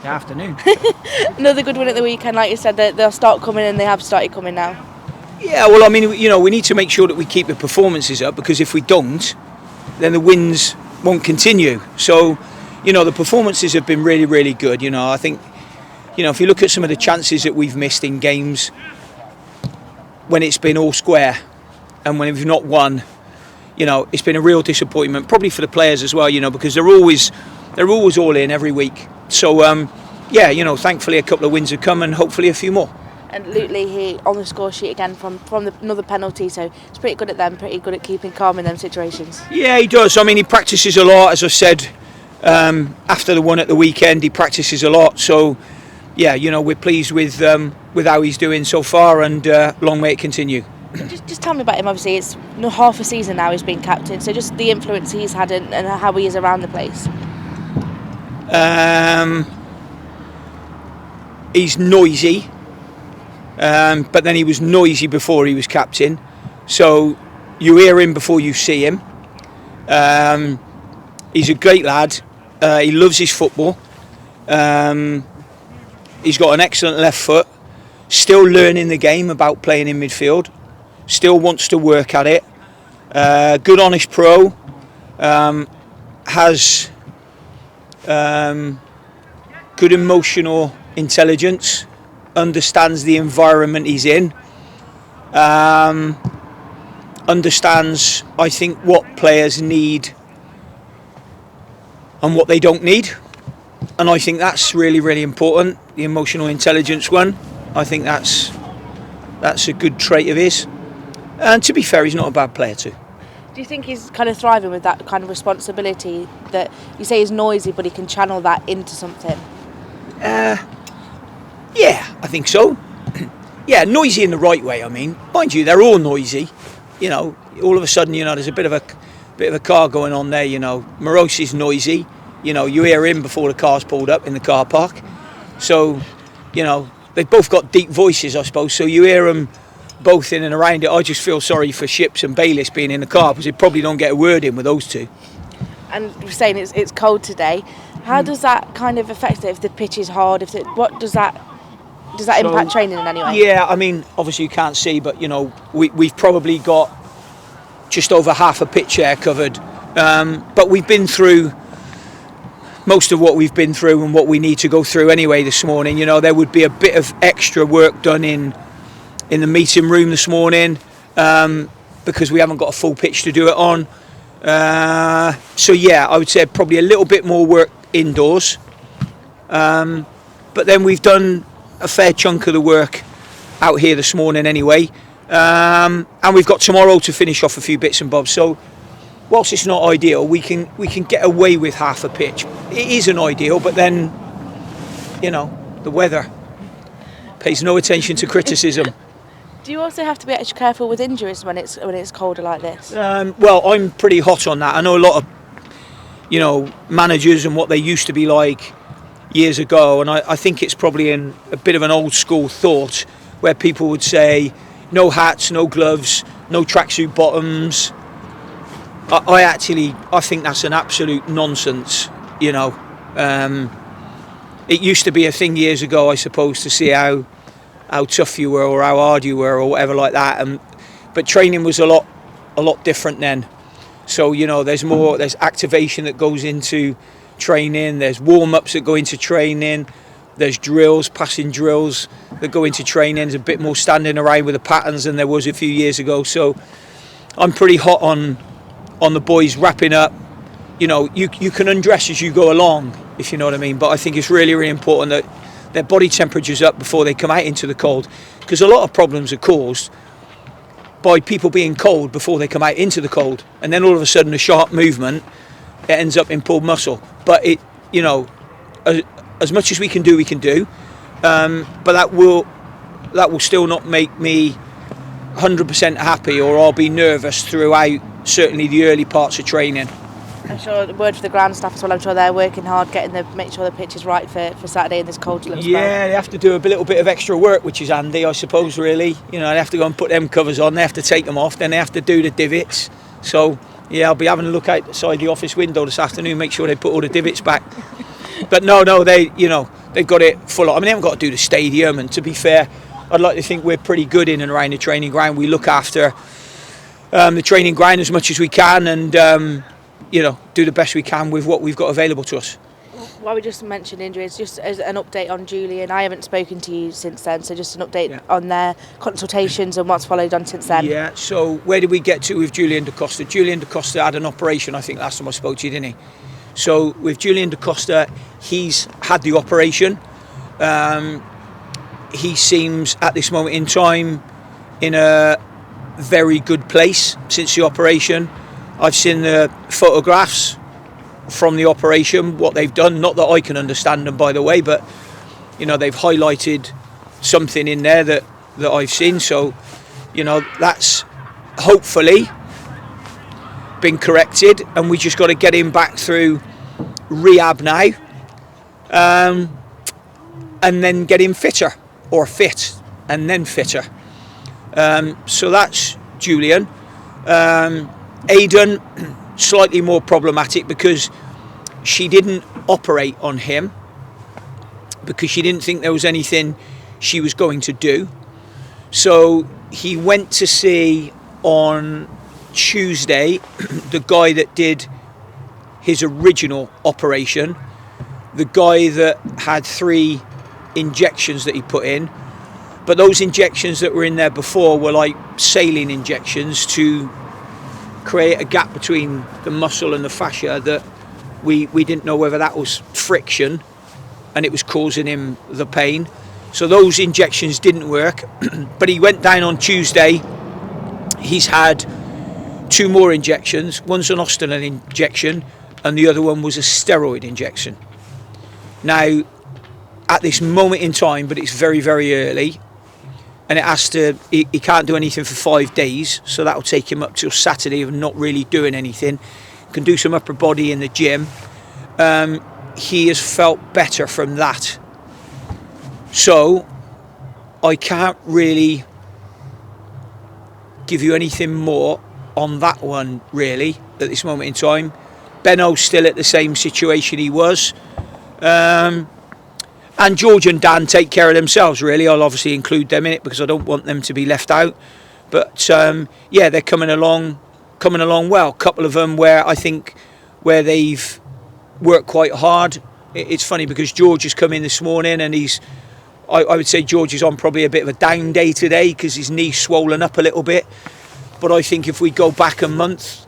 Afternoon. Another good win at the weekend, like you said, they'll start coming, and they have started coming now. Yeah, well, I mean, we need to make sure that we keep the performances up, because if we don't, then the wins won't continue. So, the performances have been really, really good. I think, if you look at some of the chances that we've missed in games when it's been all square and when we've not won, it's been a real disappointment, probably for the players as well, because they're always all in every week. So, thankfully a couple of wins have come, and hopefully a few more. And Lutley, he on the score sheet again from another penalty, so he's pretty good at them, pretty good at keeping calm in them situations. Yeah, he does. I mean, he practices a lot, as I said, after the one at the weekend, he practices a lot. So, yeah, we're pleased with how he's doing so far, and long may it continue. Just tell me about him. Obviously, it's half a season now he's been captain, so just the influence he's had and how he is around the place. He's noisy, but then he was noisy before he was captain, so you hear him before you see him. He's a great lad. He loves his football. He's got an excellent left foot, still learning the game about playing in midfield, still wants to work at it. Good honest pro, has good emotional intelligence, understands the environment he's in, understands, I think, what players need and what they don't need, and I think that's really, really important, the emotional intelligence one. I think that's a good trait of his, and to be fair, he's not a bad player too. Do you think he's kind of thriving with that kind of responsibility, that you say he's noisy but he can channel that into something? Yeah, I think so. Yeah, noisy in the right way. I mean, mind you, they're all noisy. All of a sudden, there's a bit of a car going on there. Morose is noisy. You hear him before the car's pulled up in the car park. So, they've both got deep voices, I suppose. So you hear them both in and around it. I just feel sorry for Ships and Bayliss being in the car, because they probably don't get a word in with those two. And you're saying it's cold today. How does that kind of affect it if the pitch is hard? What does that impact training in any way? Yeah, I mean, obviously you can't see, but we've probably got just over half a pitch here covered. But we've been through most of what we've been through and what we need to go through anyway this morning. There would be a bit of extra work done in the meeting room this morning, because we haven't got a full pitch to do it on. So yeah, I would say probably a little bit more work indoors, but then we've done a fair chunk of the work out here this morning anyway, and we've got tomorrow to finish off a few bits and bobs. So whilst it's not ideal, we can get away with half a pitch. It isn't ideal, but then the weather pays no attention to criticism. Do you also have to be extra careful with injuries when it's colder like this? Well, I'm pretty hot on that. I know a lot of managers and what they used to be like years ago, and I think it's probably in a bit of an old school thought where people would say no hats, no gloves, no tracksuit bottoms. I think that's an absolute nonsense. It used to be a thing years ago, I suppose, to see how tough you were or how hard you were or whatever like that, but training was a lot different then. So there's activation that goes into training, there's warm-ups that go into training, there's drills, passing drills that go into training. There's a bit more standing around with the patterns than there was a few years ago. So I'm pretty hot on the boys wrapping up. You can undress as you go along, if you know what I mean, but I think it's really, really important that their body temperature's up before they come out into the cold, because a lot of problems are caused by people being cold before they come out into the cold, and then all of a sudden a sharp movement, it ends up in pulled muscle. But as much as we can do, but that will still not make me 100% happy, or I'll be nervous throughout certainly the early parts of training. I'm sure the word for the ground staff as well. I'm sure they're working hard, make sure the pitch is right for Saturday in this cold little spell. Yeah, they have to do a little bit of extra work, which is handy, I suppose. Really, they have to go and put them covers on. They have to take them off. Then they have to do the divots. So yeah, I'll be having a look outside the office window this afternoon, make sure they put all the divots back. But no, they've got it full on. I mean, they haven't got to do the stadium, and to be fair, I'd like to think we're pretty good in and around the training ground. We look after the training ground as much as we can, and do the best we can with what we've got available to us. While we just mentioned injuries, just as an update on Julian, I haven't spoken to you since then, so just an update on their consultations and what's followed on since then. Yeah, so where did we get to with Julian Da Costa? Julian Da Costa had an operation, I think, last time I spoke to you, didn't he? So with Julian Da Costa, he's had the operation. He seems, at this moment in time, in a very good place since the operation. I've seen the photographs from the operation, what they've done. Not that I can understand them, by the way, but they've highlighted something in there that I've seen. So that's hopefully been corrected, and we just got to get him back through rehab now, and then get him fitter, or fit and then fitter. So that's Julian. Aidan, slightly more problematic because she didn't operate on him because she didn't think there was anything she was going to do. So he went to see on Tuesday the guy that did his original operation, the guy that had 3 injections that he put in, but those injections that were in there before were like saline injections to create a gap between the muscle and the fascia that we didn't know whether that was friction and it was causing him the pain. So those injections didn't work. But he went down on Tuesday. He's had 2 more injections. One's an Osterlin injection and the other one was a steroid injection. Now, at this moment in time, but it's very, very early, and he can't do anything for 5 days, so that'll take him up till Saturday of not really doing anything. Can do some upper body in the gym. He has felt better from that. So I can't really give you anything more on that one really at this moment in time. Benno's still at the same situation he was. And George and Dan take care of themselves, really. I'll obviously include them in it because I don't want them to be left out. But they're coming along well. A couple of them where they've worked quite hard. It's funny because George has come in this morning and I would say George is on probably a bit of a down day today because his knee's swollen up a little bit. But I think if we go back a month,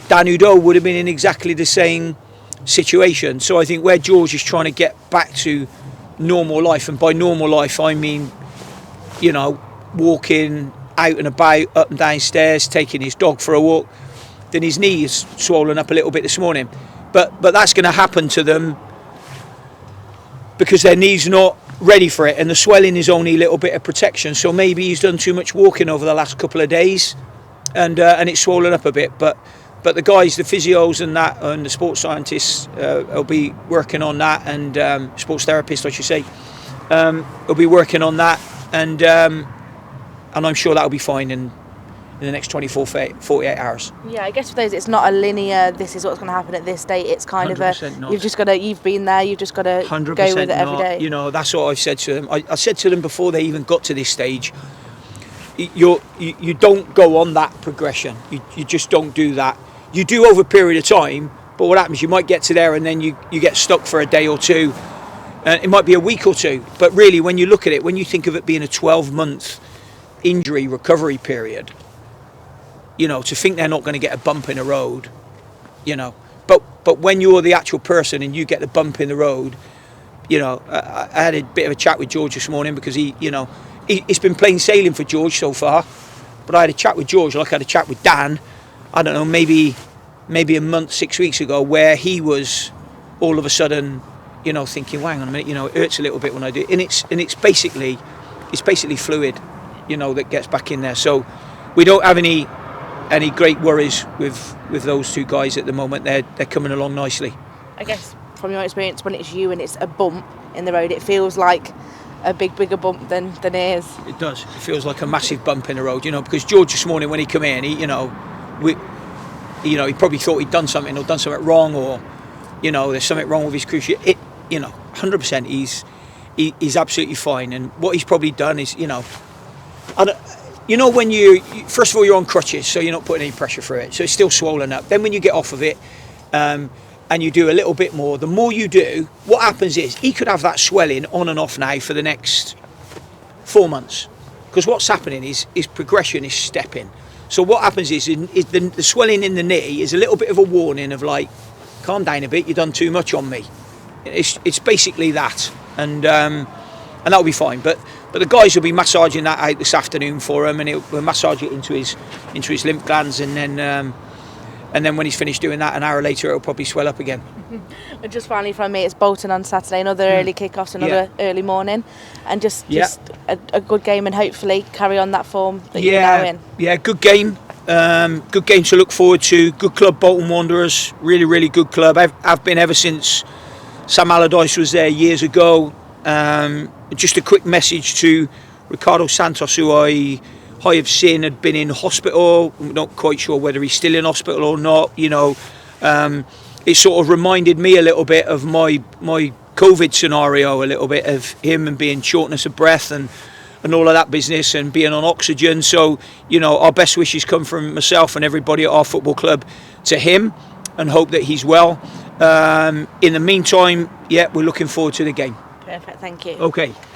Dan Udo would have been in exactly the same situation. So I think where George is trying to get back to normal life, and by normal life I mean walking out and about, up and down stairs, taking his dog for a walk, then his knee is swollen up a little bit this morning, but that's going to happen to them because their knee's not ready for it, and the swelling is only a little bit of protection. So maybe he's done too much walking over the last couple of days and it's swollen up a bit, but the guys, the physios and that, and the sports scientists will be working on that, and sports therapists, I should say, will be working on that, and I'm sure that'll be fine in the next 48 hours. Yeah, I guess for those, it's not a linear, this is what's going to happen at this date. It's kind of you've been there, you've just got to go with it every day. That's what I've said to them. I said to them before they even got to this stage, you don't go on that progression. You just don't do that. You do over a period of time, but what happens, you might get to there and then you get stuck for a day or two. It might be a week or two, but really when you look at it, when you think of it being a 12-month injury recovery period, to think they're not going to get a bump in the road, but when you're the actual person and you get the bump in the road, I had a bit of a chat with George this morning because it's been plain sailing for George so far, but I had a chat with George like I had a chat with Dan, I don't know, maybe a month, 6 weeks ago, where he was all of a sudden, thinking, well, hang on a minute, it hurts a little bit when I do it. And it's basically fluid, that gets back in there. So we don't have any great worries with those 2 guys at the moment. They're coming along nicely. I guess from your experience, when it's you and it's a bump in the road, it feels like a bigger bump than it is. It does. It feels like a massive bump in the road, because George this morning when he came in, he probably thought he'd done something wrong, or there's something wrong with his cruciate. 100%. He's absolutely fine. And what he's probably done is, when first of all, you're on crutches, so you're not putting any pressure through it, so it's still swollen up. Then when you get off of it, and you do a little bit more, the more you do, what happens is he could have that swelling on and off now for the next 4 months, because what's happening is his progression is stepping. So what happens is the swelling in the knee is a little bit of a warning of like, calm down a bit, you've done too much on me. It's basically that, and that'll be fine. But the guys will be massaging that out this afternoon for him, and we'll massage it into his lymph glands, and then when he's finished doing that, an hour later it'll probably swell up again. And just finally from me, it's Bolton on Saturday, another early kick-off, another early morning, and just a good game, and hopefully carry on that form that you're now in. Yeah, good game. Good game to look forward to. Good club, Bolton Wanderers. Really, really good club. I've been ever since Sam Allardyce was there years ago. Just a quick message to Ricardo Santos, who I have seen had been in hospital. I'm not quite sure whether he's still in hospital or not. It sort of reminded me a little bit of my COVID scenario, a little bit of him and being shortness of breath and all of that business, and being on oxygen. So, our best wishes come from myself and everybody at our football club to him, and hope that he's well. In the meantime, we're looking forward to the game. Perfect, thank you. Okay.